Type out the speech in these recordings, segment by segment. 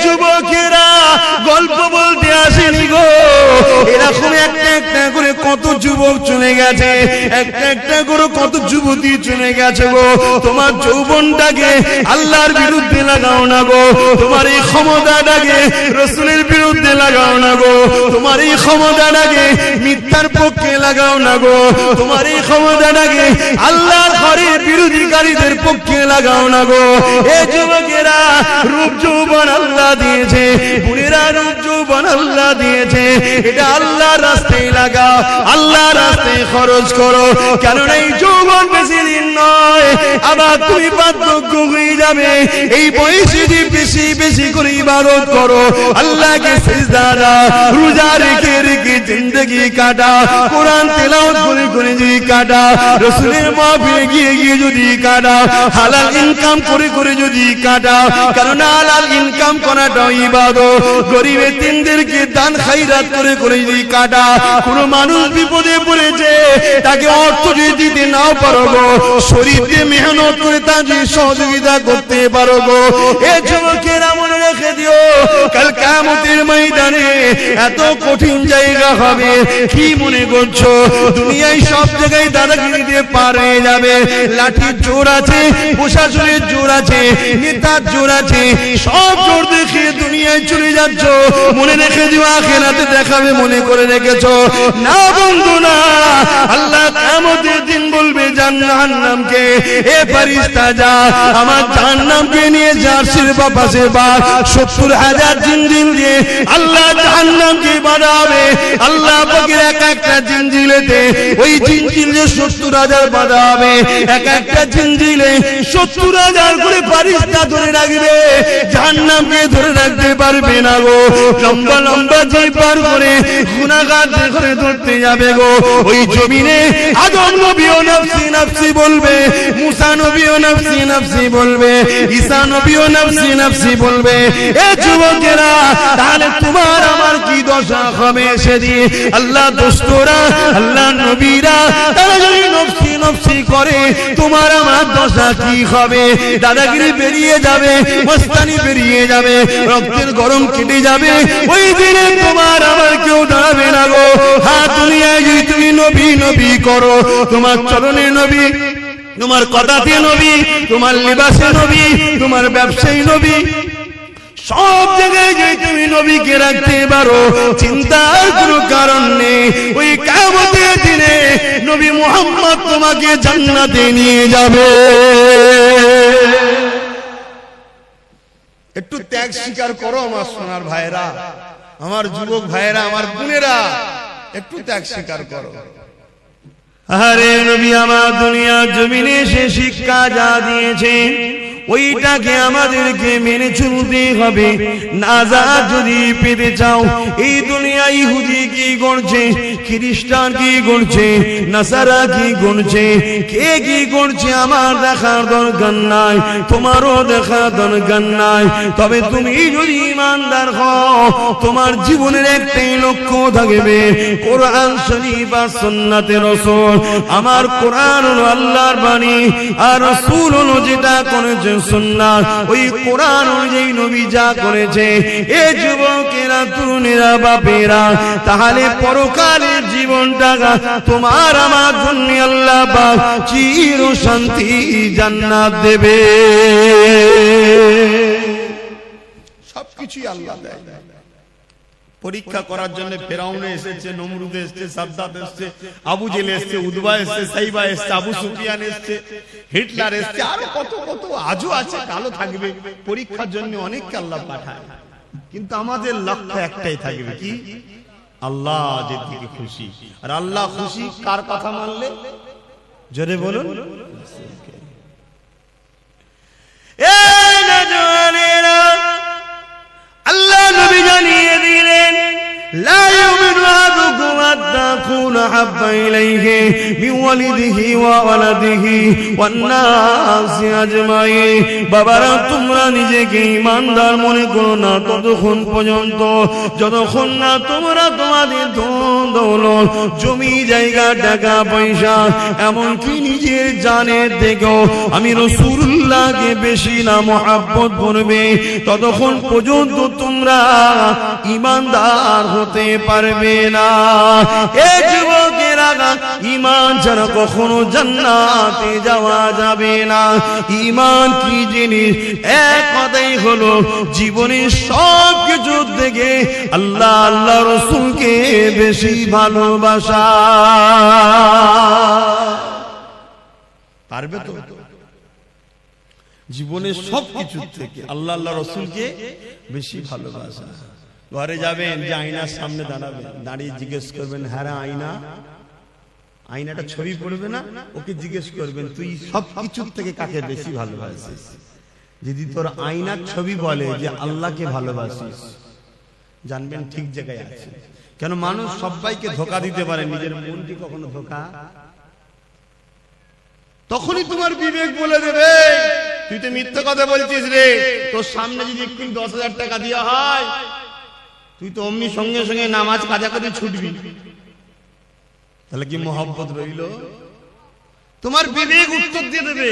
যুবকেরা গল্প বলতে আসেনি গো, এরকম একটা একটা করে কত যুবক চলে গেছে, একটা একটা করে কত যুবতী চলে গেছে গো। তোমার যৌবনটাকে আল্লাহর বিরুদ্ধে লাগাও না গো, তোমার এই ক্ষমতাটাকে রাসূলের বিরুদ্ধে লাগাও না গো, তোমার এই ক্ষমতাটাকে মিথ্যার পক্ষে লাগাও না গো, তোমার এই ক্ষমতাটাকে আল্লাহর ঘরের বিরোধীকারীদের পক্ষে লাগাও না গো। এ যুবকেরা রূপ যৌবন আল্লাহ দিয়েছে, বুড়িরা রূপ যৌবন আল্লাহ দিয়েছে, এটা আল্লাহর রাস্তায় লাগাও, আল্লাহর রাস্তায় খরচ করো, কেননা এই যৌবন বেশি দিন নয়, আবার তুমি বার্ধক্য হয়ে যাবে। এই বয়সে বেশি বেশি করে ইবাদত করো, আল্লাহকে সিজদা দাও, রোজা রেখে রেখে জিন্দেগি কাটা, কোরআন তেলাওয়াত করে করে যদি কাটা, রাসূলের মাহফিলে গিয়ে গিয়ে যদি কাটা, হালাল ইনকাম করে করে যদি কাটা, কারণ হালাল ইনকাম করাটা ইবাদত। গরিব এতিমদেরকে দান খায়রাত করে করে যদি কাটা, কোন মানুষ বিপদে পড়েছে তাকে অর্থ যদি দিতে নাও পারো গো, শরীর দিয়ে মেহনত করে তাকে সহযোগিতা করতে পারো গো। এ যুবকেরা মনে রেখে দিও, কাল কিয়ামতের ময়দানে এত কঠিন জায়গা হবে। কি মনে করছো দুনিয়ায় সব জায়গায় দাদাগিরি দিয়ে পার হয়ে যাবে? লাঠির জোর আছে, প্রশাসনের জোর আছে, নেতার জোর আছে, সব জোর দেখে দুনিয়ায় চলে যাচ্ছ। মনে রেখে দিও আখিরাতে দেখাবে মনে করে রেখেছো না বন্ধু না। আল্লাহ কিয়ামতের দিন বলবে জাহান্নামকে, এ ফেরেশতা যা আমার জাহান্নামকে নিয়ে জার্সির পাশে বা ৭০,০০০ জিনজিল দিয়ে আল্লাহ জাহান্নামকে বাঁধাবে। আল্লাহ পাকের এক একটা জিনজিলেতে ওই জিনজিলে ৭০,০০০ বাঁধা হবে, এক একটা জিনজিলে ৭০,০০০ করে ফেরেশতা ধরে রাখবে, জাহান্নামকে ধরে রাখতে পারবে না গো। লম্বা লম্বা জিন পার করে গুনাহগার করে ধরতে যাবে গো। ওই জমিনে আদম নবীও নফসি নফসি বলবে, মুসা নবীও নফসি নফসি বলবে, ঈসা নবীও নফসি নফসি বলবে। এ যুবকেরা তাহলে তোমার আমার কি দশা হবে সেদিন? আল্লাহ দোস্তরা, আল্লাহ নবীরা তারা যদি নফসি নফসি করে তোমার আমার দশা কি হবে? দাদাগিরি বেরিয়ে যাবে, মস্তানি বেরিয়ে যাবে, রক্তের গরম কেটে যাবে। ওই দিনে তোমার আমার কেউ দাঁড়াবে না গো। হ্যাঁ, দুনিয়ায় যদি তুমি নবী নবী করো, তোমার চরণে নবী, তোমার কথাতে নবী, তোমার লিবাসে নবী, তোমার ব্যবসায়ী নবী, সব জায়গায় যে তুমি নবীকে রাখতে পারো, চিন্তার কোনো কারণ নেই। ওই কিয়ামতের দিনে নবী মুহাম্মদ তোমাকে জান্নাতে নিয়ে যাবে। একটু ত্যাগ স্বীকার করো আমার সোনার ভাইরা, আমার যুবক ভাইরা, আমার বোনেরা, একটু ত্যাগ স্বীকার করো। আরে নবী আমার দুনিয়ার জমিনে সে শিক্ষা যা দিয়েছে ওইটাকে আমাদেরকে মেনে চলতে হবে। নাজাত যদি পেতে চাও, এই দুনিয়ায় ইহুদি কি করছে, খ্রিস্টান কি করছে, নাসারা কি করছে, কে কি করছে আমার দেখার দরকার নাই, তোমারও দেখার দরকার নাই। তবে তুমি যদি ঈমানদার হও, তোমার জীবনের একটাই লক্ষ্য থাকবে, কোরআন শরীফ আর সুন্নাতে রাসূল। আমার কোরআন হলো আল্লাহর বাণী, আর রাসূল হলো যেটা করেছে সুন্নাত। ওই কোরআন অনুযায়ী নবী যা করেছে। এ যুবকেরা, তরুণেরা, বাপেরা, তাহলে পরকালের জীবনটা তোমার আমার জন্য আল্লাহ পাক চির শান্তি জান্নাত দেবে। সবকিছুই আল্লাহ দেয়। পরীক্ষা করার জন্য ফেরাউন এসেছে, নমরুদ এসেছে, সাদ্দাত এসেছে, আবু জেল এসেছে, উদবা এসেছে, সাইবা এসেছে, আবু সুফিয়ান এসেছে, হিটলার এসেছে, আরো কত কত আজও আছে, কালো থাকবে। পরীক্ষার জন্য অনেককে আল্লাহ পাঠায়, কিন্তু আমাদের লক্ষ্য একটাই থাকবে, কি? আল্লাহ যেদিকে খুশি। আর আল্লাহ খুশি কার কথা মানলে? জোরে বলুন। আল্লাহ নবী জানিয়ে দিলেন, لا يؤمن أحدكم حتى أكون أحب إليه من ওয়ালিদিহি ওয়া ওয়ালাদিহি ওয়ান নাসি আজমাইন। বাবারা, তোমরা নিজেকে ঈমানদার মনে করো না ততক্ষণ পর্যন্ত যতক্ষণ না তোমরা তোমাদের ধন দৌলত, জমি জায়গা, টাকা পয়সা, এমনকি নিজের জানের থেকেও আমি রাসূলুল্লাহকে বেশি না মহব্বত করবে, ততক্ষণ পর্যন্ত তোমরা ঈমানদার হতে পারবে না। এ যুবকেরা, ঈমান ছাড়া কখনো জান্নাতে যাওয়া যাবে না। ঈমান কি জিনিস? এক কথাই হলো জীবনের সব কিছু থেকে আল্লাহ আল্লাহ রাসূলকে বেশি ভালোবাসা। পারবে তো? জীবনের সব কিছু থেকে আল্লাহ আল্লাহ রাসূলকে বেশি ভালোবাসা। ঘরে যাবেন, যে আয়নার সামনে দাঁড়াবেন, দাঁড়িয়ে জিজ্ঞেস করবেন, হ্যাঁ আয়না, আয়নাটা ছবি পড়বে না, ওকে জিজ্ঞেস করবেন তুই সব কিছু থেকে কাকে বেশি ভালোবাসিস? যদি তোর আয়নার ছবি বলে যে আল্লাহকে ভালোবাসিস, জানবেন ঠিক জায়গায় আছে। কেন? মানুষ সবাইকে ধোঁকা দিতে পারে, নিজের মনকে কখনো ধোঁকা। তখনই তোমার বিবেক বলে দেবে তুই তো মিথ্যা কথা বলছিস রে। তোর সামনে যদি একটু 10,000 টাকা দেওয়া হয়, তুই তো অমনি সঙ্গে সঙ্গে নামাজ কাজা করে ছুটবি। তাহলে কি মহব্বত রইল? তোমার বিবেক উত্তর দিয়ে দেবে।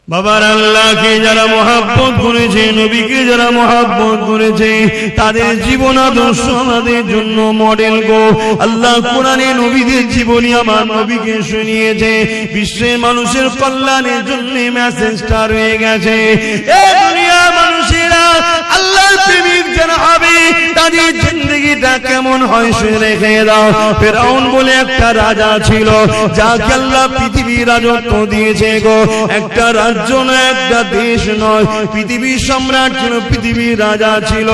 বাবার, আল্লাহকে যারা মহব্বত করেছে, নবীকে যারা মহব্বত করেছে, তাদের জীবন আদর্শ আমাদের জন্য মডেল গো। আল্লাহ কোরআনে নবীদের জীবনী আমার নবীকে শুনিয়েছে, বিশ্বের মানুষের কল্যাণের জন্য মেসেজটা রয়ে গেছে। এই দুনিয়ার মানুষেরা আল্লাহর প্রেমিক যারা হবে, তাদের জিন্দেগিটা কেমন হয় সে রেখে দাও। ফেরাউন বলে একটা রাজা ছিল, যাকে আল্লাহ পৃথিবীর রাজত্ব দিয়েছে গো। একটা রাজ্য নয়, একটা দেশ নয়, পৃথিবীর সম্রাট ছিল, পৃথিবীর রাজা ছিল।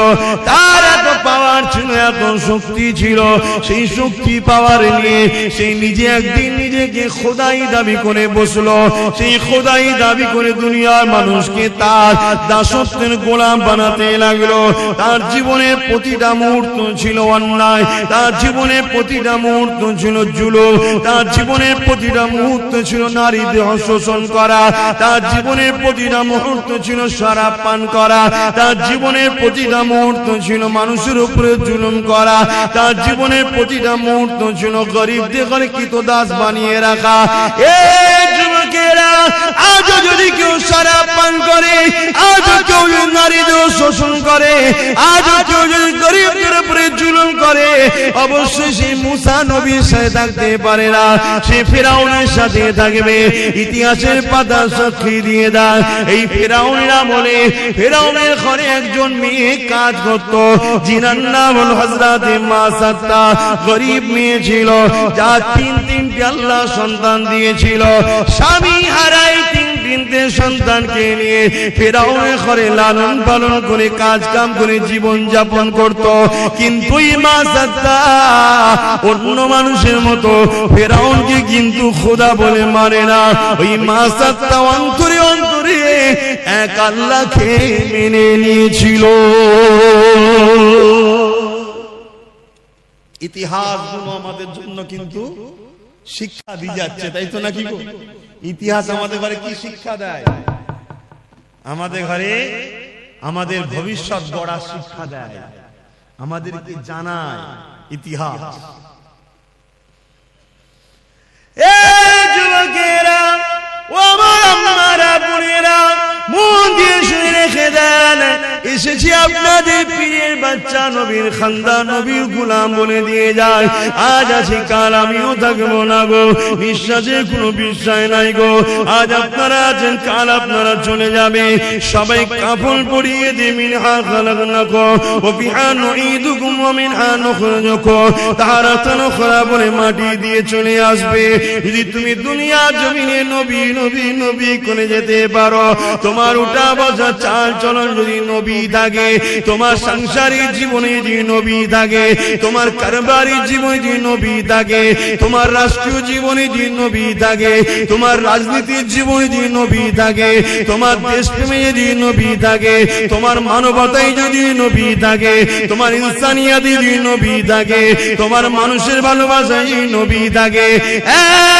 তার এত পাওয়ার ছিল, এত শক্তি ছিল। সেই শক্তি পাওয়ার নিয়ে সেই নিজে একদিন নিজেকে খোদাই দাবি করে বসলো। সেই খোদাই দাবি করে দুনিয়ার মানুষকে তার দাসত্বের গোলাম বানাতে লাগলো। তার জীবনের প্রতিটা মুহূর্ত ছিল অন্যায়, তার জীবনের প্রতিটা মুহূর্ত ছিল জুলুম, তার জীবনের প্রতিটা মুহূর্ত ছিল নারী দেহ শোষণ করা, তার জীবনের প্রতিটা মুহূর্ত ছিল শরাব পান করা, তার জীবনের প্রতিটা মুহূর্ত ছিল মানুষের উপরে জুলুম করা, তার জীবনের প্রতিটা মুহূর্ত ছিল গরিবদের ঘরে কৃতদাস বানিয়ে রাখা। এই যুবকেরা, আজও যদি কেউ শরাব পান করে, আজও কেউ নারী দেহ শোষণ করে, আজও কেউ যদি গরিবদের উপরে জুলুম করে, অবশ্যই সে মুসা নবীর সাথে থাকতে পারে না, সে ফেরাউনের সাথে থাকবে। ইতিহাসের পাতা সাক্ষী দিয়ে দেয়, এই ফেরাউনের আমলে ফেরাউনের ঘরে একজন মেয়ে কাজ করত, যিনার নাম হল হযরতে মাসাত্তা। গরিব মেয়ে ছিল, যার তিনটে আল্লাহ সন্তান দিয়েছিল। স্বামী হারাই তিনটে সন্তানকে নিয়ে ফেরাউনের ঘরে লালন পালন করে কাজ কাম করে জীবন যাপন করত। কিন্তু এই মাসাত্তা অন্য মানুষের মতো ফেরাউনকে কিন্তু খোদা বলে মানে না। ওই মাসাত্তা অন্তরে অন্তরে এক আল্লাহকে মেনে নিয়েছিল। ইতিহাসগুলো আমাদের জন্য কিন্তু শিক্ষা দিয়ে যাচ্ছে, তাই তো নাকি গো? ইতিহাস আমাদের ঘরে কি শিক্ষা দেয়? আমাদের ঘরে আমাদের ভবিষ্যৎ গড়ার শিক্ষা দেয়, আমাদেরকে জানায় ইতিহাস। এই যুবকেরা, ও আমার আম্মারা, বোনেরা, মন দিয়ে শুনে রেখে দেন, এসেছি আপনাদের পীরের বাচ্চা, নবীর খানদান, নবীর গোলাম বলে দিয়ে যায়। আজ আছি, কাল আমিও থাকবো না গো। নিঃশ্বাসের কোনো বিশ্বাস নাই গো। আজ আপনারা আছেন, কাল আপনারা চলে যাবে। সবাই কাফন পরিয়ে দিয়ে মিনহা খালাকনাকুম ওয়া ফিহা নুঈদুকুম ওয়া মিনহা নুখরিজুকুম তারাতান উখরা বলে মাটি দিয়ে চলে আসবে। যদি তুমি দুনিয়া জমিনে নবী নবী নবী করে যেতে পারো, তোমার উঠা বসা চাল চলন যদি নবী থাকে, তোমার সাংসারিক জীবনে যদি নবী থাকে, তোমার কারবারি জীবনে যদি নবী থাকে, তোমার রাষ্ট্রীয় জীবনে যদি নবী থাকে, তোমার রাজনীতির জীবনে যদি নবী থাকে, তোমার দেশপ্রেমে যদি নবী থাকে, তোমার মানবতায় যদি নবী থাকে, তোমার ইনসানিয়াতে যদি নবী থাকে, তোমার মানুষের ভালোবাসায় যদি নবী থাকে,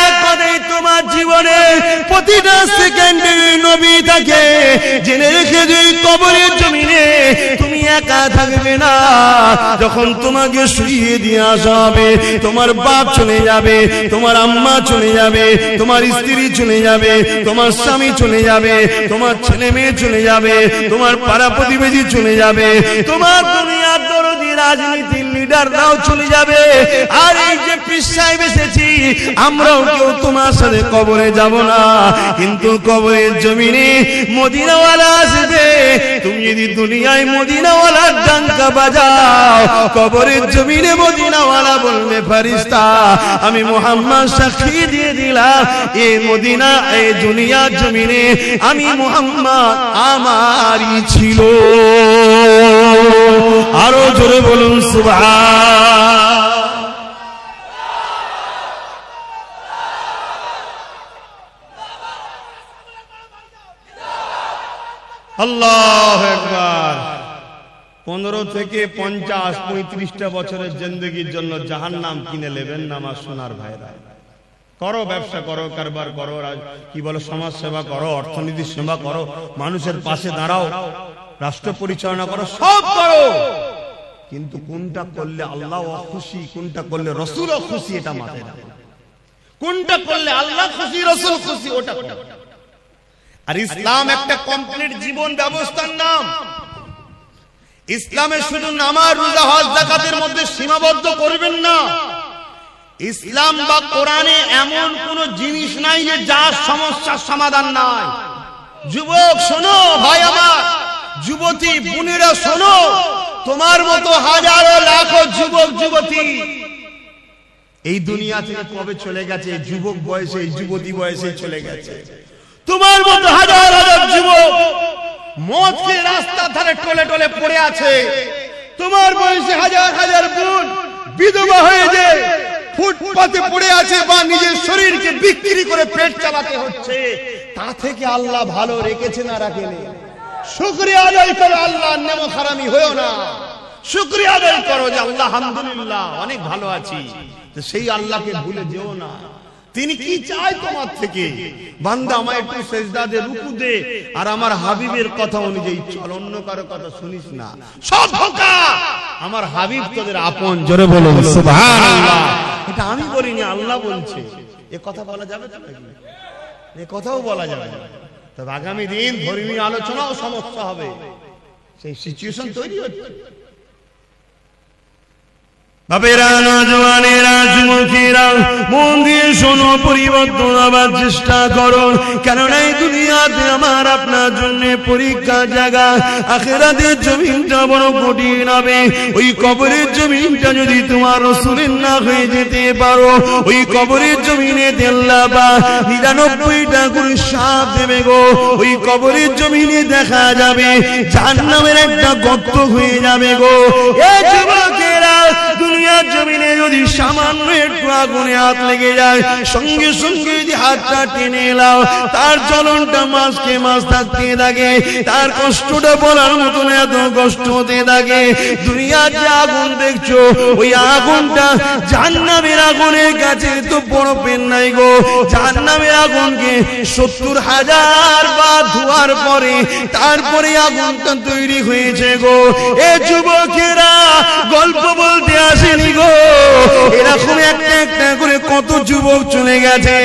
এক কথায় তোমার জীবনে প্রতিটা সেকেন্ডে নবী থাকে, জেনে রেখে যে কবরের জমিনে তুমি একা থাকবে না। যখন তোমাকে শুইয়ে দিয়ে আসা হবে, তোমার বাপ চলে যাবে, তোমার আম্মা চলে যাবে, তোমার স্ত্রী চলে যাবে, তোমার স্বামী চলে যাবে, তোমার ছেলে মেয়ে চলে যাবে, তোমার পাড়া প্রতিবেশী চলে যাবে, তোমার দুনিয়ার দরদি রাজনীতির লিডাররাও চলে যাবে। আর এই যে পীর সাহেব এসেছি, আমরাও কেউ তোমার সাথে কবরে যাব না, কিন্তু কবরের জমিনে মদিনাওয়ালা আসবে। তুমি যদি দুনিয়ায় মদিনাওয়ালার ডাঙ্কা বাজাও, কবরের জমিনে মদিনাওয়ালা বলবে ফেরেশতা আমি মুহাম্মদ সাক্ষী দিয়ে দিলাম, এই মদিনা এই দুনিয়ার জমিনে আমি মুহাম্মদ আমারই ছিল। আরো জোরে বলুন সুবহান। আল্লাহু আকবার। 15 থেকে 50 35টা বছরের জিন্দেগির জন্য জাহান্নাম কিনে নেবেন না আমার সোনার ভাইরা। করো, ব্যবসা করো, কারবার করো, কি বলো, সমাজ সেবা করো, অর্থনীতির সেবা করো, মানুষের পাশে দাঁড়াও, রাষ্ট্র পরিচালনা করো, সব করো, কিন্তু কোনটা করলে আল্লাহ খুশি, কোনটা করলে রাসূল খুশি, এটা মাথায় রাখো। কোনটা করলে আল্লাহ খুশি, রাসূল খুশি, ওটা করো। আর ইসলাম একটা কমপ্লিট জীবন ব্যবস্থার নাম। ইসলামে শুধু নামাজ, রোজা, হজ, যাকাতের মধ্যে সীমাবদ্ধ করবেন না। ইসলাম বা কোরআনে এমন কোন জিনিস নাই যে যার সমস্যার সমাধান নাই। যুবক শোনো, ভাই আমার, যুবতী বোনেরা শোনো, তোমার মতো হাজারো লাখো যুবক যুবতী এই দুনিয়া থেকে কবে চলে গেছে, যুবক বয়সে, যুবতী বয়সে চলে গেছে। তোমার মতো হাজার হাজার যুবক মদকে রাস্তার ধারে টলে টলে পড়ে আছে। তোমার বয়সে হাজার হাজার বোন বিধবা হয়ে যায়, ফুটপাতে পড়ে আছে, বা নিজের শরীরকে বিক্রি করে পেট চালাতে হচ্ছে। তা থেকে আল্লাহ ভালো রেখেছে না রাখেনি? শুকরিয়া আদায় করো, আল্লাহর নেমত হারামি হয়ো না। শুকরিয়া আদায় করো যে আল্লাহ আলহামদুলিল্লাহ অনেক ভালো আছি। তো সেই আল্লাহকে ভুলে যেও না। তিনি কি চায় তোমার থেকে? বান্দা আমায় একটু সেজদা দে, রুকু দে, আর আমার হাবিবের কথা অনুযায়ী চল, অন্য কারো কথা শুনিস না। সব ধোঁকা। আমার হাবিব তোদের আপন। জোরে বলো সুবহানাল্লাহ। এটা আমি বলিনি, আল্লাহ বলছে। এ কথা বলা যাবে তো নাকি? এ কথাও বলা যাবে না। তবে আগামী দিন ধর্মীয় আলোচনাও সমস্যা হবে, সেই সিচুয়েশন তৈরি হচ্ছে। বাপেরা, নওজওয়ানেরা, যুবকেরা, মন দিয়ে শোনো, পরিবর্তন হবার চেষ্টা করো। কারণ এই দুনিয়াতে আমার আপনার জন্য পরীক্ষার জায়গা। আখিরাতের জমিনটা বড় কঠিন হবে। ওই কবরের জমিনটা যদি তোমার রাসূলের না হয়ে যেতে পারো, ওই কবরের জমিনে আল্লাহ বা 99টা করে সাপ দেবে গো। ওই কবরের জমিনে দেখা যাবে জাহান্নামের একটা গর্ত হয়ে যাবে গো। এই যুবকেরা, দুনিয়ার জমিনে যদি সামান্য একটু আগুনে হাত লেগে যায়, সঙ্গে সঙ্গে যদি হাতটা টেনে এলাও, তার জ্বলনটা মাসকে মাস থাকতে থাকে, তার কষ্টটা বলার মতন এত কষ্ট হতে থাকে। দুনিয়ার যে আগুন দেখছো, ওই আগুনটা জাহান্নামের আগুনের কাছে তো বড় পেন নাই গো। জাহান্নামের আগুনকে 70,000 বার ধোয়ার পরে তারপরে আগুনটা তৈরি হয়েছে গো। এ যুবকেরা, গল্প বলতে আসেনি গো। এরকম একটা একটা করে কত যুবক চলে গেছে,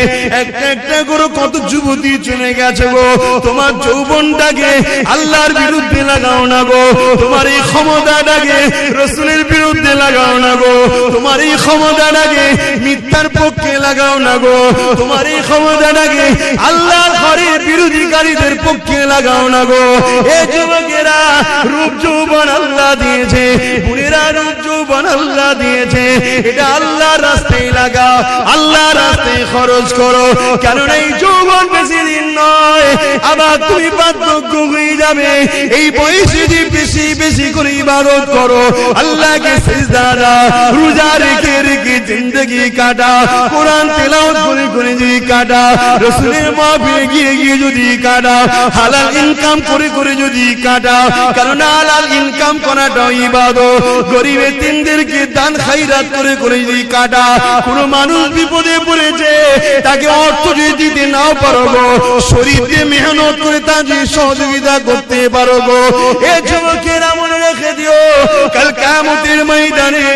একটা একটা করে কত যুবতী চলে গেছে গো। তোমার যৌবনটাকে আল্লাহর বিরুদ্ধে লাগাও না গো। তোমার এই ক্ষমতাটাকে রাসূলের বিরুদ্ধে লাগাও না গো। তোমার এই ক্ষমতাটাকে মিথ্যার পক্ষে লাগাও না গো। তোমার এই ক্ষমতাটাকে আল্লাহর ঘরের বিরোধীকারীদের পক্ষে লাগাও না গো। এ যুবকেরা, রূপ যৌবন আল্লাহ দিয়েছে, বুড়িরা রূপ যৌবন আল্লাহ দিয়েছে, এটা আল্লাহর রাস্তায় লাগাও, আল্লাহর রাস্তায় খরচ করো। কারণ এই যৌবন বেশি দিন নয়। নয়, আবার তুমি বার্ধক্য হয়ে যাবে। এই বয়সে যদি বেশি বেশি করে ইবাদত করো, আল্লাহকে সিজদা দাও, রোজা রেখে রেখে জিন্দেগি কাটা, কোরআন তেলাওয়াত করে করে যদি কাটা, রাসূলের মাহফিলে গিয়ে গিয়ে যদি কাটা, হালাল ইনকাম করে করে যদি কাটা, কারণ হালাল ইনকাম করাটাও ইবাদত। গরিব এতিমদেরকে দান খায়রাত করে করে যদি কাটা, কোন মানুষ বিপদে পড়েছে তাকে অর্থ যদি দিতে নাও পারো গো, শরীর দিয়ে মেহনত করে তার যদি সহযোগিতা করতে পারো গো, এ যুবকেরা মনে রেখে দিও, কাল কিয়ামতের ময়দানে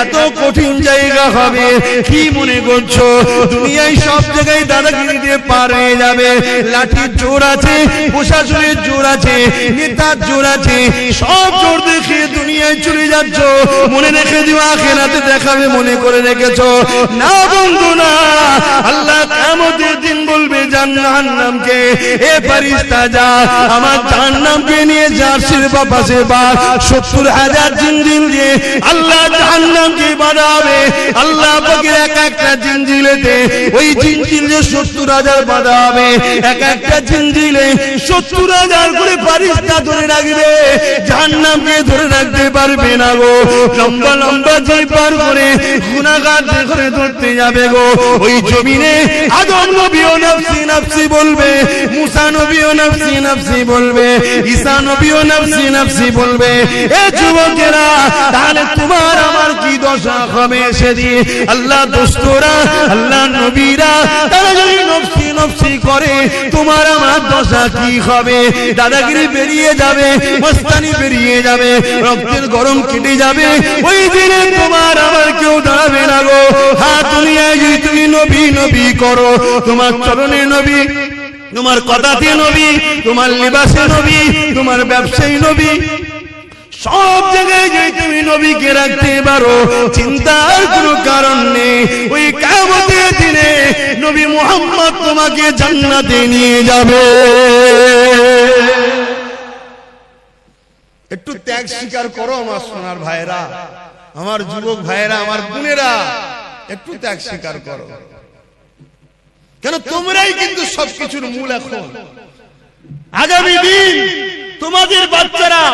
এত কঠিন জায়গা হবে। কি মনে করছো দুনিয়ায় সব জায়গায় দাদাগিরি দিয়ে পার হয়ে যাবে? লাঠির জোর আছে, প্রশাসনের জোর আছে, নেতার জোর আছে, সব জোর দেখে দুনিয়ায় চলে যাচ্ছ। মনে রেখে দিও আখিরাতে দেখাবে মনে করে রেখেছো না বন্ধু না। আল্লাহ কিয়ামতের দিন বলবে জাহান্নামকে, এ ফেরেশতা যা আমার জাহান্নামকে নিয়ে জার্সির পাশে বা ৭০,০০০ জিনজিল দিয়ে আল্লাহ জাহান্নামকে বাঁধাবে। আল্লাহ পাকের এক একটা জিনজিলেতে ওই জিনজিলে ৭০,০০০ বাঁধা হবে, এক একটা জিনজিলে ৭০,০০০ করে ফেরেশতা ধরে রাখবে, জাহান্নামকে ধরে রাখতে পারবে না গো। লম্বা লম্বা জিল পার করে গুনাহগার ধরে ধরতে যাবে গো। ওই জমিনে আদম নবীও নফসি নফসি বলবে, মুসা নবীও নফসি নফসি বলবে, ঈসা নবীও নফসি নফসি বলবে। এ যুবকেরা, তাহলে তোমার আমার কি দশা হবে সেদিন? আল্লাহ দোস্তরা, আল্লাহ নবীরা তারা যদি নফসি নফসি করে, তোমার আমার দশা কি হবে? দাদাগিরি বেরিয়ে যাবে, মস্তানি বেরিয়ে যাবে, রক্তের গরম কেটে যাবে। ওই দিনে তোমার আমার কেউ দাঁড়াবে না গো। হ্যাঁ, দুনিয়ায় যদি তুমি নবী নবী করো, তোমার চরণে নবী, তোমার কথাতে নবী, তোমার লিবাসে নবী, তোমার ব্যবসায়ী নবী, সব জায়গায় যদি তুমি নবীকে রাখতে পারো, চিন্তার কোনো কারণ নেই। ওই কিয়ামতের দিনে নবী মুহাম্মদ তোমাকে জান্নাতে নিয়ে যাবে। একটু ত্যাগ স্বীকার করো আমার সোনার ভাইরা, আমার যুবক ভাইরা, আমার বোনেরা, একটু ত্যাগ স্বীকার করো। কেন তোমরাই কিন্তু সবকিছুর মূল। এখন আগামী দিন তোমাদের বাচ্চারা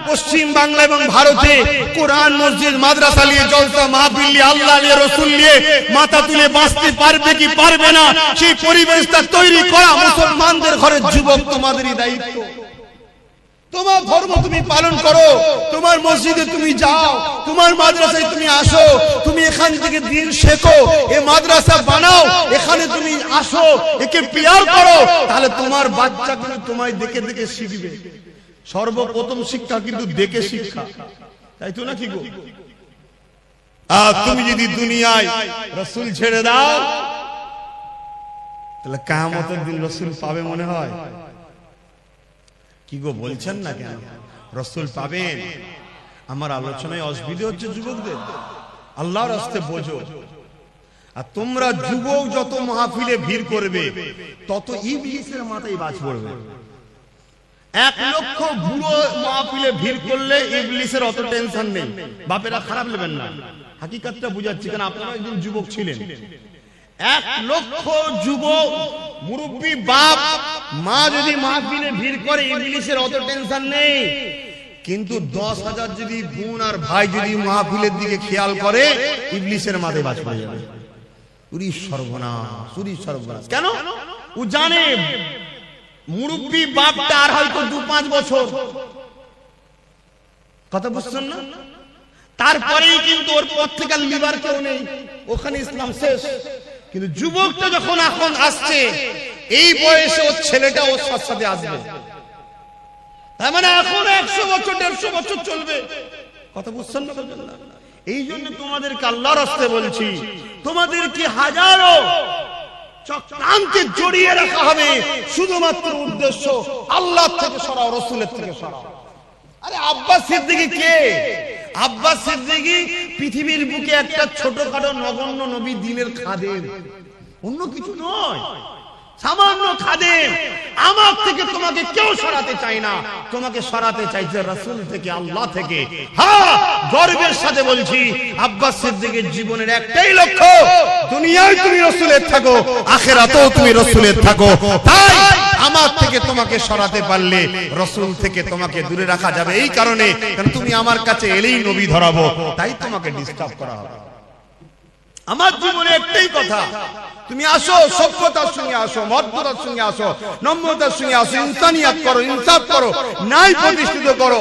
পশ্চিম বাংলা এবং ভারতে কোরআন, মসজিদ, মাদ্রাসা নিয়ে, জলসা মাহফিল নিয়ে, আল্লাহ নিয়ে, রাসূল নিয়ে মাথা তুলে বাঁচতে পারবে কি পারবে না, সেই পরিবেশটা তৈরি করা মুসলমানদের ঘরের যুবক তোমাদেরই দায়িত্ব। তোমার ধর্ম তুমি পালন করো, তোমার মসজিদে তুমি যাও, তোমার মাদ্রাসায় তুমি আসো, তুমি এখান থেকে দিন শেখো, এই মাদ্রাসা বানাও, এখানে তুমি আসো, একে পিয়ার করো, তাহলে তোমার বাচ্চা কিন্তু তোমায় দেখে দেখে শিখবে। সর্বপ্রথম শিক্ষা কিন্তু দেখে শিক্ষা, তাই তো নাকি গো? আর তুমি যদি দুনিয়ায় রাসূল ছেড়ে দাও, তাহলে কিয়ামতের দিন রাসূল পাবে মনে হয়? কি গো বলছেন না কেন? রাসূল পাবেন। আমার আলোচনায় অসুবিধা হচ্ছে যুবকদের, আল্লাহর রাস্তায় বোঝো। আর তোমরা যুবক যত মাহফিলে ভিড় করবে, তত ইবলিসের মাথায় বাজ পড়বে। 1 লক্ষ বুড়ো মাহফিলে ভিড় করলে ইবলিসের অত টেনশন নেই। বাপেরা খারাপ নেবেন না, হাকিকতটা বুঝাচ্ছি, কারণ আপনারা একদিন যুবক ছিলেন। 1 লক্ষ যুবক মুরব্বী বাপ মা যদি মাহফিলে ভিড় করে, ইবলিসের অত টেনশন নেই। কিন্তু 10,000 যদি বোন আর ভাই যদি মাহফিলের দিকে খেয়াল করে, ইবলিসের মাথায় বাজ পড়ে যাবে। উরি সর্বনাশ, উরি সর্বনাশ। কেন? ও জানে মুরব্বী বাপটা আর হয়তো 2-5 বছর, কথা বুঝছেন না? তারপরেই কিন্তু ওর পর থেকে লিবার কেউ নেই, ওখানে ইসলাম শেষ। কিন্তু যুবকটা যখন এখন আসছে, এই বয়সে ওর ছেলেটা ওর সাথে আসবে, তার মানে এখন 100 বছর 150 বছর চলবে, কথা বুঝছেন না? এই জন্য তোমাদেরকে আল্লাহর রাস্তায় বলছি, তোমাদেরকে হাজারো চক্রান্তে জড়িয়ে রাখা হবে, শুধুমাত্র উদ্দেশ্য আল্লাহ থেকে সরাও, রাসূলের থেকে সরাও। আরে আব্বাস সিদ্দিকী কে? আব্বাস সিদ্দিকী পৃথিবীর বুকে একটা ছোটখাটো নগণ্য নবী, দ্বীনের খাদেম, অন্য কিছু নয়। সামান্য খাদেম, আমার থেকে তোমাকে কেউ সরাতে চায় না, তোমাকে সরাতে চাইছে রাসূল থেকে, আল্লাহ থেকে। হ্যাঁ, গর্বের সাথে বলছি, আব্বাস সিদ্দিকের জীবনের একটাই লক্ষ্য, দুনিয়ায় তুমি রাসূলের থাকো, আখিরাতেও তুমি রাসূলের থাকো। তাই আমার থেকে তোমাকে সরাতে পারলে রাসূল থেকে তোমাকে দূরে রাখা যাবে, এই কারণে কারণ তুমি আমার কাছে এলেই নবী ধরাবো, তাই তোমাকে ডিস্টার্ব করা হবে। আমার জীবনে একটাই কথা, তুমি আসো, সভ্যতার সঙ্গে আসো, মর্যাদার সঙ্গে আসো, নম্রতার সঙ্গে আসো, ইনসানিয়াত করো, ইনসাফ করো, ন্যায় প্রতিষ্ঠিত করো,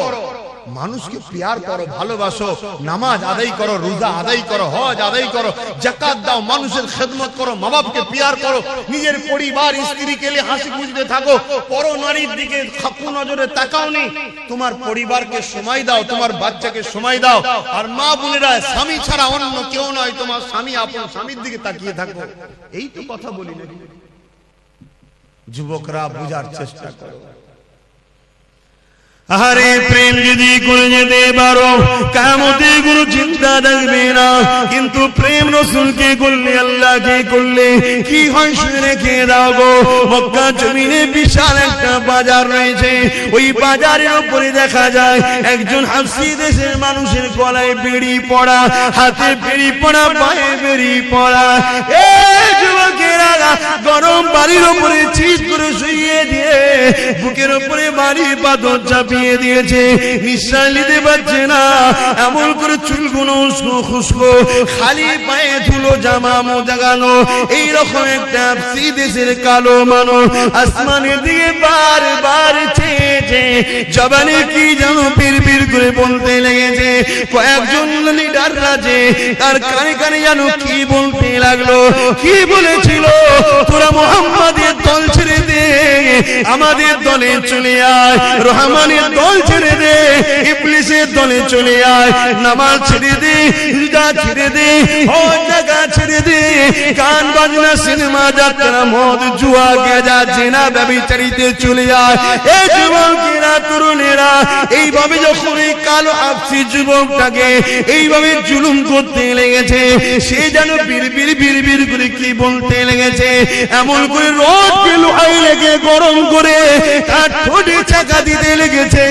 মানুষকে প্যার করো, ভালোবাসো, নামাজ আদায় করো, রোজা আদায় করো, হজ আদায় করো, যাকাত দাও, মানুষের খেদমত করো, মা বাপকে প্যার করো, নিজের পরিবার স্ত্রীকে নিয়ে হাসি খুশিতে থাকো, পর নারীর দিকে খাপু নজরে তাকাও নি, তোমার পরিবারকে সময় দাও, তোমার বাচ্চাকে সময় দাও। আর মা বোনেরা, স্বামী ছাড়া অন্য কেউ নয়, তোমার স্বামী আপন স্বামীর দিকে তাকিয়ে থাকো। এই তো কথা বলি না? যুবকরা বোঝার চেষ্টা করো। আরে প্রেম যদি করে যেতে পারো, কিয়ামতে কোনো চিন্তা থাকবে না। কিন্তু প্রেম রাসূলকে করলে, আল্লাহকে করলে কি হয় শুনে রেখে দাও গো। মক্কা জমিনে বিশাল একটা বাজার রয়েছে, ওই বাজারের উপরে দেখা যায় একজন হাবশী দেশের মানুষের গলায় বেড়ি পড়া, হাতে বেড়ি পড়া, পায়ে বেড়ি পড়া। এই যুবকেরা গরম বাড়ির উপরে চিৎ করে শুইয়ে দিয়ে বুকের উপরে বাড়ির পাথর চাপিয়ে দিয়েছে, নিঃশ্বাস নিতে পারছে না, এমন করে চুলগুলো উস্কো খুস্কো, খালি পায়ে ধুলো, জামা মোজা গানো, এইরকম একটা হাবশী দেশের কালো মানুষ আসমানের দিকে বারবার চেয়েছে, জবানে কি যেন বিড়বিড় করে বলতে লেগেছে। কয়েকজন লিডার রাজে তার কানে কানে যেন কি বলতে লাগলো, কি বলেছিল, তোরা মুহাম্মাদের দল ছেড়ে দে, আমাদের দলে চলে আয়, রহমানের দল ছেড়ে দে, ইবলিসের দলে চলে আয়, নামাজ ছেড়ে দে, রোজা ছেড়ে দে, হজ যাকাত ছেড়ে দে, গান বাজনা, সিনেমা, যাত্রা, মদ, জুয়া, গাঁজা, জিনা, ব্যভিচারিতে চলে আয়। এই যুবকেরা, তরুণেরা এইভাবে যখন এই কালো হাবশী যুবকটাকে এইভাবে জুলুম করতে লেগেছে, সে যেন বিড়বিড় বিড়বিড় করে কি বলতে লেগেছে, এমন করে রোদকে লোহায় লেগে গরম করে তার ঠোঁটে চাকা দিতে লেগেছে,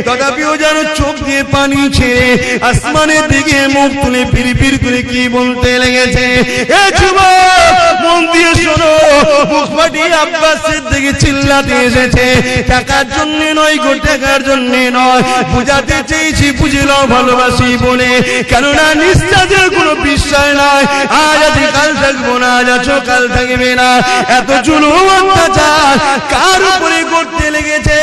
তথাপিও যেন চোখ দিয়ে পানি ছেড়ে আসমানের দিকে মুখ তুলে বিড়বিড় করে কি বলতে লেগেছে। এ যুবক, মন দিয়ে শোনো, মুখ ফাটিয়ে আব্বাস সিদ্দিক চিল্লাতে এসেছে, টাকার জন্য নয় গো, টাকার জন্য নয়, বুঝাতে চেয়েছি বুঝে নাও ভালোবাসি বলে, কেননা নিঃশ্বাসের কোনো বিশ্বাস নাই, আজ আছি কাল থাকবো না, আজ আছো কাল থাকবে না। এত জুলুম অত্যাচার কার উপরে করতে লেগেছে,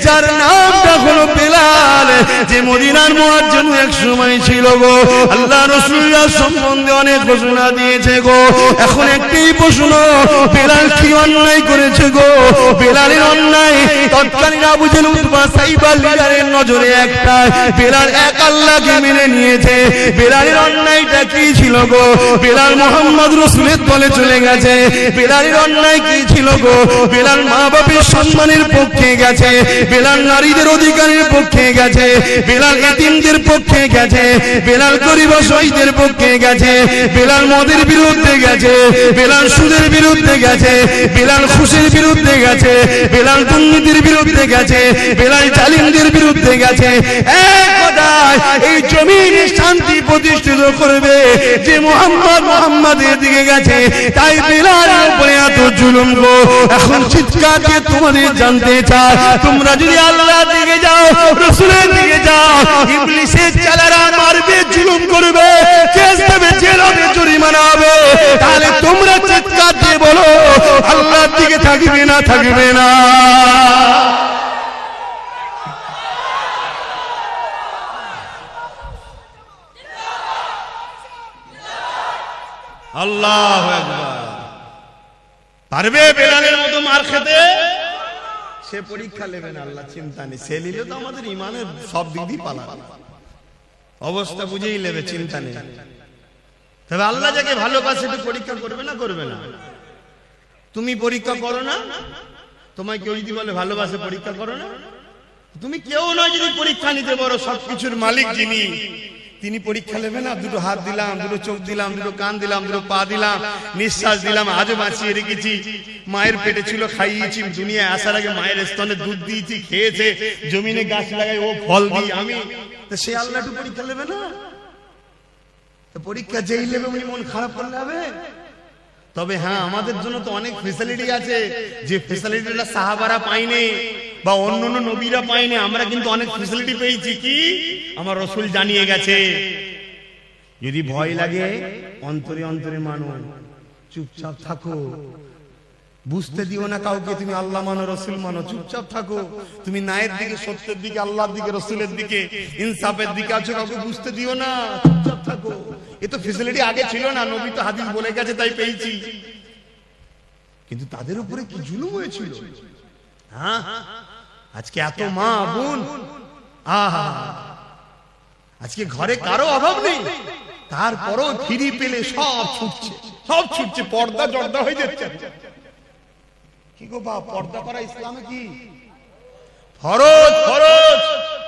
যার নামটা হলো বেলাল, যে মদিনার মুয়াজ্জিন এক সময় ছিল গো। আল্লাহ রাসূলুল্লাহ সম্বন্ধে অনেক ঘোষণা দিয়েছে গো। এখন একটাই প্রশ্ন, বেলাল কি অন্যায় করেছে গো? বেলালের অন্যায় তৎকালীন আবু জেহেল, উতবা, সাইবা লিডারের নজরে একটা, বেলাল এক আল্লাহকে মেনে নিয়েছে। বেলালের অন্যায়টা কি ছিল গো? বেলাল মুহাম্মদ রাসূলের দলে চলে গেছে। বেলালের অন্যায় কি ছিল গো? বেলাল মা বাপের সম্মানের পক্ষে গেছে, বেলাল নারীদের অধিকারের পক্ষে গেছে, বেলাল এতিমদের পক্ষে গেছে, বেলাল গরিব অসহায়দের পক্ষে গেছে, বেলাল মদের বিরুদ্ধে গেছে, বেলাল সুদের বিরুদ্ধে গেছে, বেলাল ঘুষের বিরুদ্ধে গেছে, বেলাল দুর্নীতির বিরুদ্ধে গেছে, বেলাল জালিমদের বিরুদ্ধে গেছে। এক কথায় এই জমিনে শান্তি প্রতিষ্ঠিত করবে যে মুহাম্মাদের দিকে গেছে, তাই বেলালের উপরে এত জুলুম গো। এখন চিৎকার দিয়ে তোমাদের জানতে চাই, তোমরা যদি আল্লাহর দিকে যাও, রাসূলের দিকে যাও, ইবলিসের চালারা মারবে, জুলুম করবে, কেস দেবে, জেল হবে, জরিমানা হবে, তাহলে তোমরা চিৎকার দিয়ে বলো আল্লাহর দিকে থাকবে না, থাকবে না? আল্লাহু আকবার। পারবে বেলালের মতো মার খেতে? সে পরীক্ষা নেবে না, আল্লাহ চিন্তা নেই, সে নিলে তো আমাদের ইমানের সব দিক দিয়ে পালাবে, অবস্থা বুঝেই নেবে, চিন্তা নেই। তবে আল্লাহ যাকে ভালোবাসে তো পরীক্ষা করবে না, করবে না? তুমি পরীক্ষা করো না? তোমায় কেউ যদি বলে ভালোবাসে, পরীক্ষা করো না? তুমি কেউ নয় যদি পরীক্ষা নিতে পারো, সবকিছুর মালিক যিনি, তিনি পরীক্ষা নেবে না? দুটো হাত দিলাম, দুটো চোখ দিলাম, দুটো কান দিলাম, দুটো পা দিলাম, নিঃশ্বাস দিলাম, আজও বাঁচিয়ে রেখেছি। মায়ের পেটে ছিল, খাইয়েছি, দুনিয়ায় আসার আগে মায়ের স্তনে দুধ দিয়েছি, খেয়েছে, জমিনে গাছ লাগাই ও ফল দিই আমি। তো সে আল্লাহ একটু পরীক্ষা নেবে না? তো পরীক্ষা যেই নেবে উনি মন খারাপ করলে হবে? তবে হ্যাঁ, আমাদের জন্য তো অনেক ফেসিলিটি আছে, যে ফেসিলিটিটা সাহাবারা পায়নি বা অন্য অন্য নবীরা পায়নি, আমরা কিন্তু অনেক ফেসিলিটি পেয়েছি। কি? আমার রাসূল জানিয়ে গেছে। যদি ভয় লাগে অন্তরে অন্তরে মানো, চুপচাপ থাকো, বুঝতে দিও না কাউকে তুমি আল্লাহ মানো, রাসূল মানো, চুপচাপ থাকো। তুমি ন্যায়ের দিকে, সত্যের দিকে, আল্লাহর দিকে, রাসূলের দিকে, ইনসাফের দিকে আছো, কাউকে বুঝতে দিও না, চুপচাপ থাকো। এ তো ফেসিলিটি আগে ছিল না, নবী তো হাদিস বলে গেছে তাই পেয়েছি। কিন্তু তাদের উপরে কি জুলুম হয়েছিল! হ্যাঁ, আজকে এত মা বোন, আহা, আজকে ঘরে কারো অভাব নেই, তারপরও ফিরি পেলে সব ছুটছে, সব ছুটছে, পর্দা জর্দা হয়ে যাচ্ছে। কি গো বাপ, পর্দা করা ইসলামে কি ফরজ? ফরজ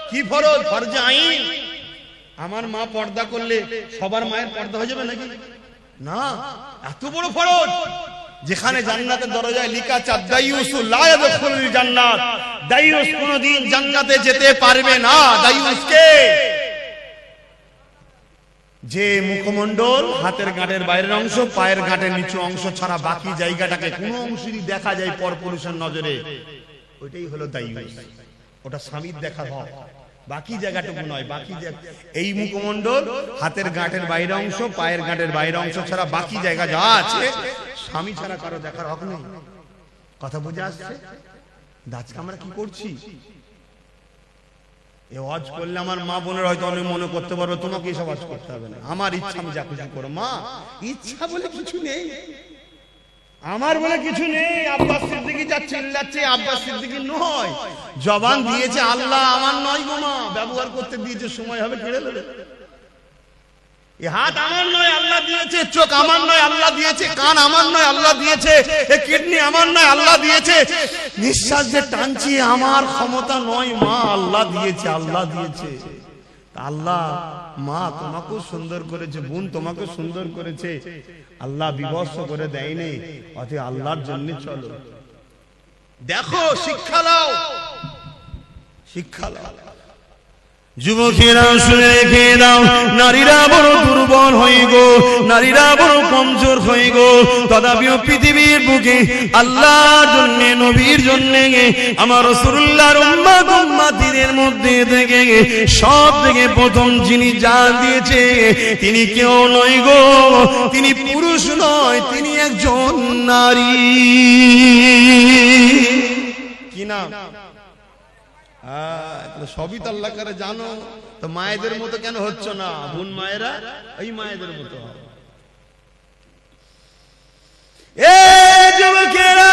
কি ফরজ? ফরজে আইন। আমার মা পর্দা করলে সবার মায়ের পর্দা হয়ে যাবে নাকি? না, এত বড় ফরজ, যেখানে জান্নাতের দরজায় লেখা আছে দাইয়ুসু লা ইয়াদখুলুল জান্নাত, দাইয়ুস কোনদিন জান্নাতে যেতে পারবে না। দাইয়ুস কে? যে মুখমণ্ডল, হাতের গাঁটের বাইরের অংশ, পায়ের গাঁটের নিচু অংশ ছাড়া বাকি জায়গাটাকে কোনো অংশই দেখা যায় পরপুরুষের নজরে, ওইটাই হলো দাইয়ুস। ওটা স্বামীর দেখার হক, বাকি জায়গাটুকু নয়। বাকি এই মুখমণ্ডল, হাতের গাঁটের বাইরের অংশ, পায়ের গাঁটের বাইরের অংশ ছাড়া বাকি জায়গা যা আছে স্বামী ছাড়া কারো দেখার হক নেই। কথা বুঝে আসছে? আজকে আমরা কি করছি? এ ওয়াজ করলে আমার মা বোনের হয়তো অনেক মনে করতে পারবে তোমাকে এসব ওয়াজ করতে হবে না, আমার ইচ্ছা আমি যা খুশি করো। মা, ইচ্ছা বলে কিছু নেই, আমার বলে কিছু নেই। আব্বাস সিদ্দিকী যা চিল্লাচ্ছে, আব্বাস সিদ্দিকী নয়, জবান দিয়েছে আল্লাহ, আমার নয় গো মা, ব্যবহার করতে দিয়েছে, সময় হবে কেড়ে নেবে। এই হাত আমার নয়, আল্লাহ দিয়েছে। চোখ আমার নয়, আল্লাহ দিয়েছে। কান আমার নয়, আল্লাহ দিয়েছে। এই কিডনি আমার নয়, আল্লাহ দিয়েছে। নিঃশ্বাস যে টানছি আমার ক্ষমতা নয়, মা আল্লাহ দিয়েছে, আল্লাহ দিয়েছে। আল্লাহ, মা তোমাকেও সুন্দর করেছে, বোন তোমাকেও সুন্দর করেছে, আল্লাহ বিভৎস করে দেয়নি। অতএব আল্লাহর জন্য চলো, দেখো, শিক্ষা নাও, শিক্ষা নাও। যুবকেরা শুনে রেখে দাও, নারীরা বড় দুর্বল হয়ে গো, নারীরা বড় কমজোর হয়ে গো। তথাপিও পৃথিবীর বুকে আল্লাহর জন্য, নবীর জন্য, আমার রাসূলুল্লাহর উম্মত উম্মতিদের মধ্যে থেকে সব থেকে প্রথম যিনি জান দিয়েছে, তিনি কেউ নয় গো, তিনি পুরুষ নয়, তিনি একজন নারী। কি নাম? সবই তো আল্লাহ করে জানো, তো মায়েদের মতো কেন হচ্ছ না? বোন মায়েরা এই মায়েদের মতো। এ যুবকেরা,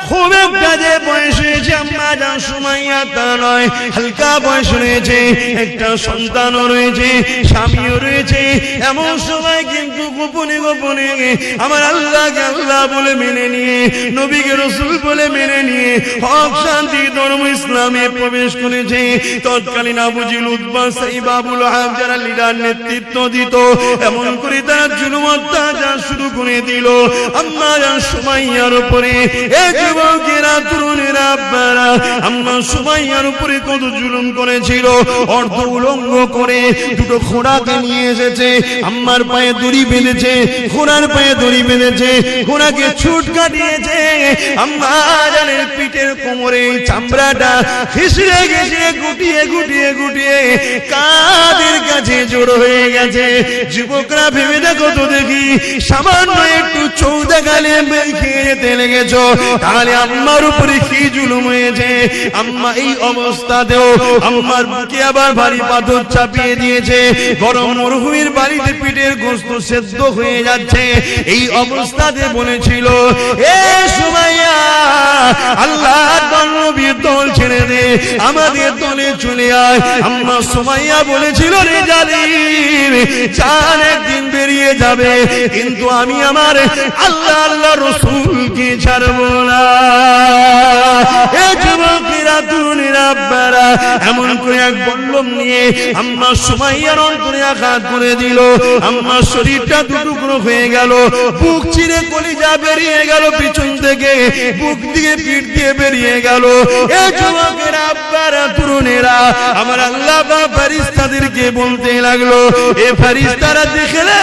খুব একটা যে বয়স হয়েছে আম্মা জান সুমাইয়া তা নয়, হালকা বয়স রয়েছে, একটা সন্তানও রয়েছে, স্বামীও রয়েছে। এমন সময় কিন্তু গোপনে গোপনে আমার আল্লাহকে আল্লাহ বলে মেনে নিয়ে, নবীকে রাসূল বলে মেনে নিয়ে হক শান্তি ধর্ম ইসলামে প্রবেশ করেছে। তৎকালীন আবু জিল, উতবা, সাইবা, আবুল আহাব যারা লিডার নেতৃত্ব দিত, এমন করে তারা জুলুম অত্যাচার শুরু করে দিল আম্মা জান সুমাইয়ার উপরে। এই যুবকেরা, তরুণেরা, আব্বারা, আম্মা সুমাইয়ার উপরে কত জুলুম করেছিল। অর্ধ উলঙ্গ করে দুটো ঘোড়াকে নিয়ে এসেছে, আম্মার পায়ে দড়ি বেঁধেছে, ঘোড়ার পায়ে দড়ি বেঁধেছে, ঘোড়াকে ছুট কাটিয়েছে। আম্মা জানের পিঠের কোমরে চামড়াটা ঘিসড়ে ঘিসড়ে গুটিয়ে গুটিয়ে গুটিয়ে কাদের কাছে জড়ো হয়ে গেছে। যুবকরা ভেবে দেখো তো দেখি, সামান্য একটু চৌদা গালে খেয়ে যেতে লেগেছ, তাহলে আম্মার উপরে কি জুলুম হয়েছে। আম্মা এই অবস্থাতেও আম্মার বুকে আবার ভারী পাথর চাপিয়ে দিয়েছে, গরম মরুভূমির বাড়িতে পিঠের গোশত সেদ্ধ হয়ে যাচ্ছে। এই অবস্থাতে বলেছিল, এ সুমাইয়া, আল্লাহর নবীর দল ছেড়ে দে, আমাদের দলে চলে আয়। আম্মা সুমাইয়া বলেছিল, রে জালিম, জান একদিন বেরিয়ে যাবে, কিন্তু আমি আমার আল্লাহ আল্লাহ রাসূলকে ছাড়বো না। এ যুবকেরা, তরুণেরা, আব্বারা, এমন করে এক বল্লম নিয়ে আম্মা সুমাইয়ার অন্তরে আঘাত করে দিল। আম্মার শরীরটা দুটুকরো হয়ে গেল, বুক চিরে কলিজা বেরিয়ে গেল, পিছন থেকে বুক দিয়ে পিঠ দিয়ে বেরিয়ে গেল। এ যুবকেরা, আব্বারা, তরুণেরা, আমার আল্লাহ বা ফেরেশতাদেরকে বলতে লাগলো, এ ফেরেশতারা দেখলে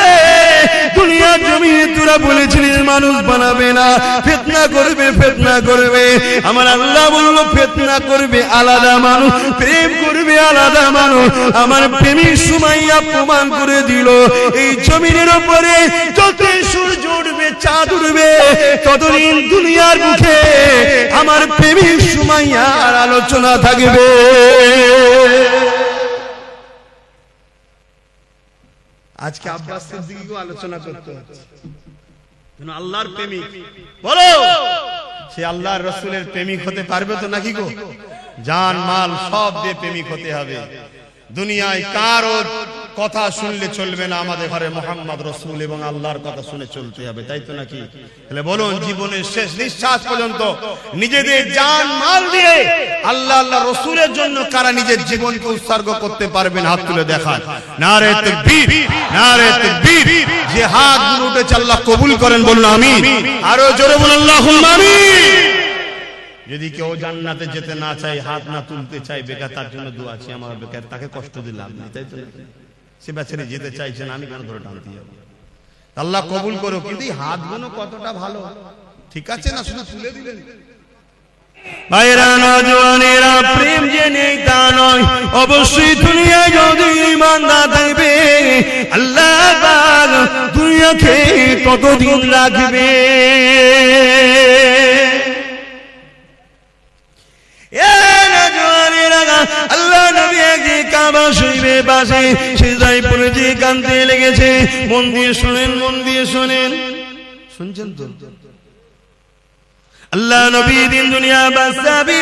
দুনিয়ার জমিনে তোরা বলেছিলিস মানুষ বানাবে না, ফিতনা করবে, ফিতনা করবে। আমার আল্লাহ বলল, ফিতনা করবে আলাদা মানুষ, প্রেম করবে আলাদা মানুষ। আমার প্রেমিক সুমাইয়া প্রমাণ করে দিল, এই জমিনের উপরে যতই সূর্য উঠবে, চাঁদ উঠবে, ততদিন দুনিয়ার মুখে আমার প্রেমিক সুমাইয়ার আলোচনা থাকবে। আজকে আব্বাস সিদ্দিকীকেও আলোচনা করতে হচ্ছে, আল্লাহর প্রেমিক। বলো, সে আল্লাহর রাসূলের প্রেমিক হতে পারবে তো নাকি গো? জান মাল সব দিয়ে প্রেমিক হতে হবে। দুনিয়ায় কারো কথা শুনলে চলবে না, আমাদের ঘরে মুহাম্মদ রাসূল এবং আল্লাহর কথা শুনে চলতে হবে, তাই তো নাকি? তাহলে বলুন, জীবনের শেষ নিঃশ্বাস পর্যন্ত নিজেদের জান মাল দিয়ে আল্লাহ আল্লাহ রাসূলের জন্য কারা নিজের জীবনকে উৎসর্গ করতে পারবেন? হাত তুলে দেখান। নারে তাকবীর, নারে তাকবীর। যে হাতগুলো উঠেছে আল্লাহ কবুল করেন, বলুন আমিন। আরো জোরে বলুন আল্লাহুম্মা আমিন। যদি কেউ জান্নাতে যেতে না চায়, হাত না তুলতে চায়, বেকার, তার জন্য দোয়া আছে আমার, বেকার তাকে কষ্ট দিলাম না, তাই তো? সে বেচারে যেতে চাইছেন, আমি কেন ধরে টানতে যাব? আল্লাহ কবুল করো। কিন্তু হাতগুলো কতটা ভালো, ঠিক আছে না? শুধু তুলে দিলেন। ভাইরা, নওজওয়ানেরা, প্রেম যে নেই তা নয়, অবশ্যই দুনিয়ায় যদি ঈমান না থাকবে, আল্লাহ পাক দুনিয়াকে কতদিন রাখবে? আল্লাহ নবী একদিন কাবা শরীফের পাশে সিজদায় পড়ে যে কাঁদতে লেগেছে। মন দিয়ে শোনেন, মন দিয়ে শোনেন, শুনছেন তো? আল্লাহ নবী দিন দুনিয়া বাসাবি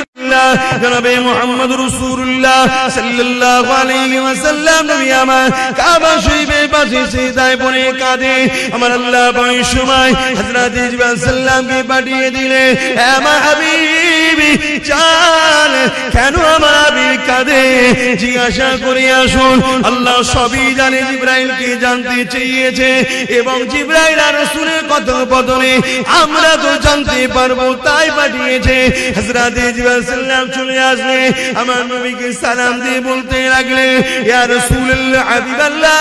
জনাবে মুহাম্মদ রাসূলুল্লাহ সাল্লাল্লাহু আলাইহি ওয়াসাল্লাম নবী আমার কাবা শরীফের পাশে সিজদায় পড়ে কাঁদে। আমার আল্লাহ পাক সময় হযরত জিবরাইল সাল্লামকে পাঠিয়ে দিলে, হে আমার হাবিবি জান, কেন আমার হাবিব কাঁদে? জিজ্ঞাসা করে আসুন। আল্লাহ সবই জানে, জিবরাইলকে জানতে চেয়েছে, এবং জিবরাইল আর রাসূলের কথোপকথনে আমরা তো জানতে পারবো, তাই পাঠিয়েছে। হযরত জিবরাইল সাল্লাম চলে আসলে আমার নবীকে সালাম দিয়ে বলতে লাগলে, ইয়া রাসূলুল্লাহ, হাবিবাল্লাহ,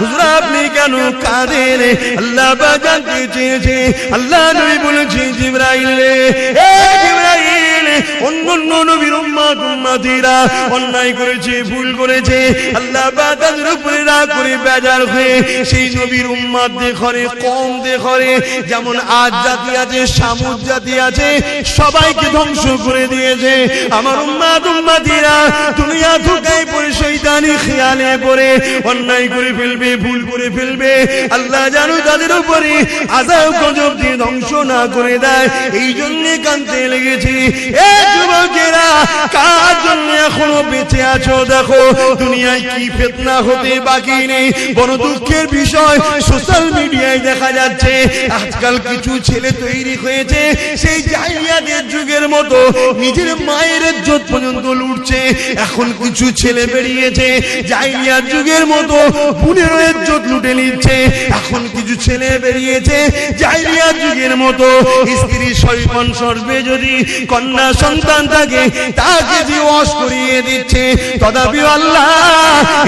হুজুর আপনি কেন কাঁদেন? আল্লাহ পাক জানতে চেয়েছে। আল্লাহ নবী বলেছে, জিবরাইল রে, হে জিবরাইল, অন্যান্য নবীর উম্মতিরা অন্যায় করেছে, ভুল করেছে, আল্লাহ পাক তাদের উপরে রাগ করে বেজার হয়ে সেই নবীর উম্মতদের ঘরে কম দেখরে, যেমন আজ জাতি আছে, সামুদ জাতি আছে, সবাইকে ধ্বংস করে দিয়েছে। আমার উম্মতিরা দুনিয়া ধোঁকায় পড়ে, শয়তানি খেয়ালে পড়ে অন্যায় করে ফেলবে, ভুল করে ফেলবে। আল্লাহ জানো তাদের উপরে আযাব গজব দিয়ে ধ্বংস না করে দেয়, এই জন্য কাঁদতে লেগেছি। এ যুবকেরা, কার জন্য এখনো বেঁচে আছো? দেখো দুনিয়ায় কি ফিতনা হতে বাকি নেই। বড় দুঃখের বিষয়, সোশ্যাল মিডিয়ায় দেখা যাচ্ছে আজকাল কিছু ছেলে তৈরি হয়েছে সেই জাহিলিয়াতের যুগের মতো, নিজের মায়ের ইজ্জত পর্যন্ত লুটছে। এখন কিছু ছেলে বেরিয়েছে জাহিলিয়াত যুগের মতো বোনের ইজ্জত লুটে নিচ্ছে। এখন কিছু ছেলে বেরিয়েছে জাহিলিয়াত যুগের মতো, স্ত্রী শৈশব সর্বে যদি কন্যা সন্তান থাকে তাকে দিবস করিয়ে দিচ্ছে। তথাপি আল্লাহ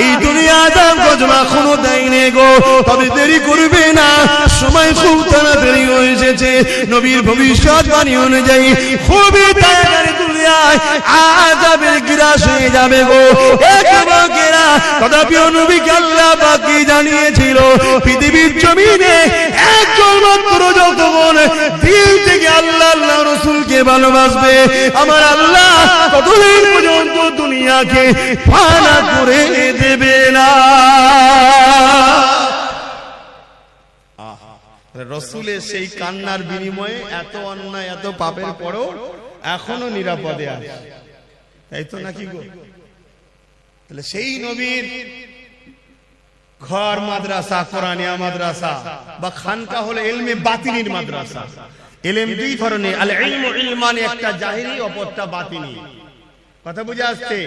এই দুনিয়া দাম গজমা এখনো দেয়নি গো। তবে দেরি করবে না, সময় খুব তাড়াতাড়ি হয়ে এসেছে। নবীর ভবিষ্যৎবাণী অনুযায়ী খুবই তাড়াতাড়ি দুনিয়ায় আযাবের গ্রাস হয়ে যাবে গো। যুবকেরা, তথাপি নবীকে আল্লাহ পাক জানিয়েছিল পৃথিবীর জমিনে একজন মাত্র যতক্ষণ দিল থেকে আল্লাহ আল্লাহ রাসূলকে ভালোবাসবে, আমার আল্লাহ ততদিন পর্যন্ত দুনিয়াকে ফানা করে দেবে না। রাসূলের সেই কান্নার বিনিময়ে এত অন্যায়, এত পাপের পরেও এখনো নিরাপদে আছে, তাই তো নাকি গো? তাহলে সেই নবীর ঘর মাদ্রাসা, কোরআনিয়া মাদ্রাসা বা খানকা হলো ইলমে বাতিনির মাদ্রাসা। ইলম দুই ধরনের, আল ইলমু ইলমানি, একটা জাহিরি অপরটা বাতিনি। কথা বুঝে আসছে?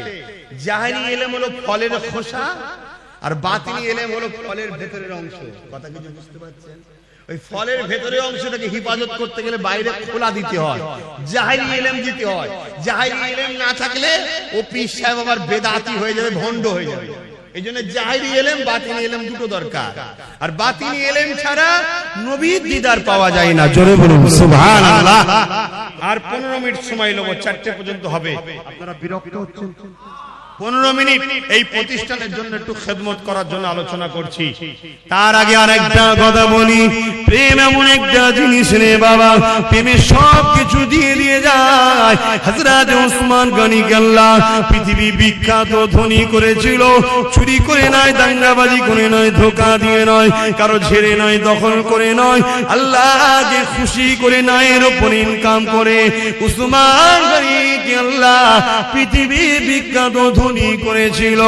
জাহিরি ইলম হলো ফলের খোসা, আর বাতিনি ইলম হলো ফলের ভেতরের অংশ। কথা কিছু বুঝতে পারছেন? ওই ফলের ভেতরের অংশটাকে হিফাজত করতে গেলে বাইরে খোলা দিতে হয়, জাহিরি ইলম দিতে হয়। জাহিরি ইলম না থাকলে ও পীর সাহেব আবার বেদাতি হয়ে যাবে, ভণ্ড হয়ে যাবে। এই জন্য জাহিরি ইলম বাতিনি ইলম দুটো দরকার, আর বাতিনি ইলম ছাড়া নবীর দিদার পাওয়া যায় না। জোরে বলুন সুবহানাল্লাহ। আর 15 মিনিট সময় নেব, 4টে পর্যন্ত হবে। আপনারা বিরক্ত হচ্ছেন? 15 মিনিট এই প্রতিষ্ঠানের জন্য একটু খেদমত করার জন্য আলোচনা করছি। তার আগে আরেকটা কথা বলি, প্রেম এমন একটা জিনিস রে বাবা, প্রেমে সব কিছু দিয়ে দিয়ে যায়। হযরত ওসমান গনি আল্লাহ পৃথিবী বিখ্যাত ধনী করেছিল, চুরি করে নয়, দাঙ্গাবাজি করে নয়, ধোঁকা দিয়ে নয়, কারো ঝেড়ে নয়, দখল করে নয়, আল্লাহকে খুশি করে ন্যায়ের উপর ইনকাম করে ওসমান গনি আল্লাহ পৃথিবী বিখ্যাত ধনী করেছিল।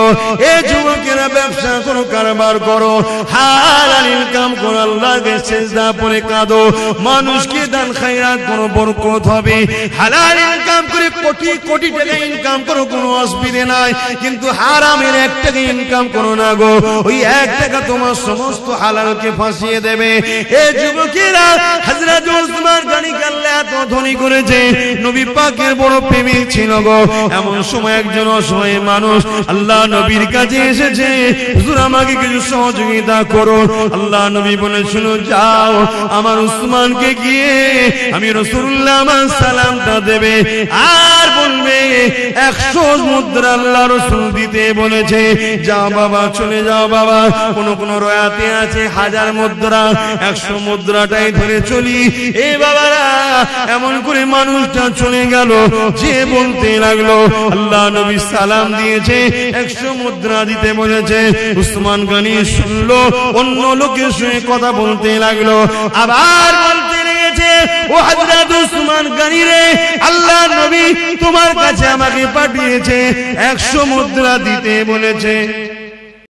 এ যুবকেরা ব্যবসা করো, কারবার করো, হালাল ইনকাম করো, আল্লাহকে সিজদা পড়ে কাঁদো, মানুষকে দান খায়রাত করো, বরকত হবে। হালাল ইনকাম করে কোটি কোটি টাকা ইনকাম করো, কোনো অসুবিধা নাই, কিন্তু হারামের 1 টাকা ইনকাম করো না গো, ওই 1 টাকা তোমার সমস্ত হালালকে ফাঁসিয়ে দেবে। এ যুবকেরা হযরত ওসমান গনি আল্লাহ এত ধনী করেছে, নবী পাকের বড় প্রেমিক ছিল গো। এমন সময় একজন অসহায় মানুষ আল্লাহ নবীর কাছে এসেছে, হুজুর আমাকে কিছু সহযোগিতা করুন। আল্লাহ নবী বলে, শুনো, যাও আমার উসমানকে গিয়ে আমি রাসূলুল্লাহ আমার সালামটা দেবে, আর বলবে 100 মুদ্রা আল্লাহ রাসূল দিতে বলেছে। যাও বাবা, চলে যাও বাবা। কোন রয়াতে আছে 1000 মুদ্রা, 100 মুদ্রাটাই ধরে চলি। এ বাবারা, এমন করে মানুষটা চলে গেল, যে বলতে লাগলো আল্লাহ নবী সালাম দিয়েছে, 100 মুদ্রা দিতে বলেছে। উসমান গনি শুনলো, অন্য লোকের সঙ্গে কথা বলতে লাগলো, আবার বলতে লেগেছে, ও হযরত উসমান গনি রে, আল্লাহ নবী তোমার কাছে আমাকে পাঠিয়েছে, 100 মুদ্রা দিতে বলেছে।